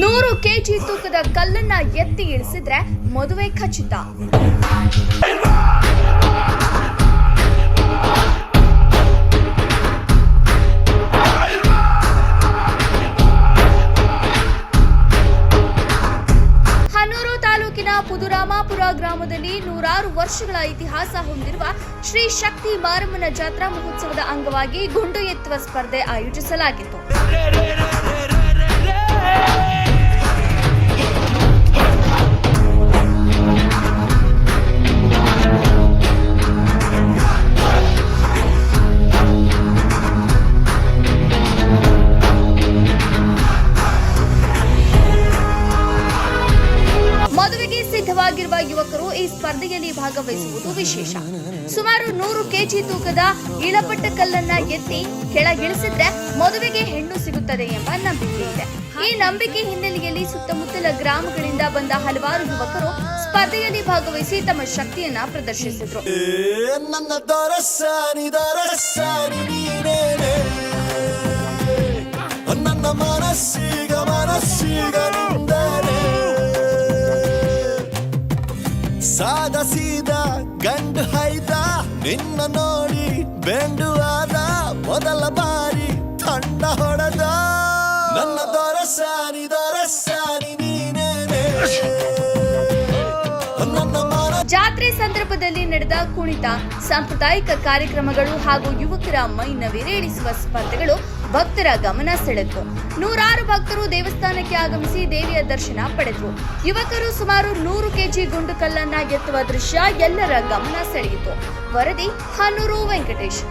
100 KG ತೂಕದ ಕಲ್ಲನ್ನ ಎತ್ತಿ ಇಳಿಸಿದ್ರೆ ಮದುವೆ ಖಚಿತ. ಹನೂರು ತಾಲೂಕಿನ ಪುದುರಾಮಾಪುರ ಗ್ರಾಮದಲ್ಲಿ 100 ವರ್ಷಗಳ ಇತಿಹಾಸ ಹೊಂದಿರುವ ಶ್ರೀ ಶಕ್ತಿ ಮಾರಮ್ಮನ ಜಾತ್ರಾ ಮಹೋತ್ಸವದ ಅಂಗವಾಗಿ ಗುಂಡು ಎತ್ತುವ ಸ್ಪರ್ಧೆ ಆಯೋಜಿಸಲಾಗಿತ್ತು. ಮದುವೆಗೆ ಸಿದ್ಧವಾಗಿರುವ ಯುವಕರು ಈ ಸ್ಪರ್ಧೆಯಲ್ಲಿ ಭಾಗವಹಿಸುವುದು ವಿಶೇಷ. ಸುಮಾರು 100 ಕೆಜಿ ತೂಕದ ಇಳಪಟ್ಟ ಕಲ್ಲನ್ನ ಎತ್ತಿ ಕೆಳಗಿಳಿಸಿದ್ರೆ ಮದುವೆಗೆ ಹೆಣ್ಣು ಸಿಗುತ್ತದೆ ಎಂಬ ನಂಬಿಕೆ ಇದೆ. ಈ ನಂಬಿಕೆ ಹಿನ್ನೆಲೆಯಲ್ಲಿ ಸುತ್ತಮುತ್ತಲ ಗ್ರಾಮಗಳಿಂದ ಬಂದ ಹಲವಾರು ಯುವಕರು ಸ್ಪರ್ಧೆಯಲ್ಲಿ ಭಾಗವಹಿಸಿ ತಮ್ಮ ಶಕ್ತಿಯನ್ನ ಪ್ರದರ್ಶಿಸಿದ್ರು. ಸಾದ ಸೀದ ಗಂಡು ಹೈದ ನಿನ್ನ ನೋಡಿ ಬೆಂಡುವಾದ ಮೊದಲ ಬಾರಿ ತಂಡ ಹೊಡೆದ ನನ್ನ ದೊರಸಾನಿ ನೀನೇನೆ. ಜಾತ್ರೆ ಸಂದರ್ಭದಲ್ಲಿ ನಡೆದ ಕುಣಿತ, ಸಾಂಪ್ರದಾಯಿಕ ಕಾರ್ಯಕ್ರಮಗಳು ಹಾಗೂ ಯುವಕರ ಮೈ ನವಿರೇಳಿಸುವ ಸ್ಪರ್ಧೆಗಳು ಭಕ್ತರ ಗಮನ ಸೆಳೆತು. 100 ಭಕ್ತರು ದೇವಸ್ಥಾನಕ್ಕೆ ಆಗಮಿಸಿ ದೇವಿಯ ದರ್ಶನ ಪಡೆದರು. ಯುವಕರು ಸುಮಾರು 100 ಕೆಜಿ ಗುಂಡು ಕಲ್ಲನ್ನ ಎತ್ತುವ ದೃಶ್ಯ ಎಲ್ಲರ ಗಮನ ಸೆಳೆಯಿತು. ವರದಿ ಹನೂರು ವೆಂಕಟೇಶ್.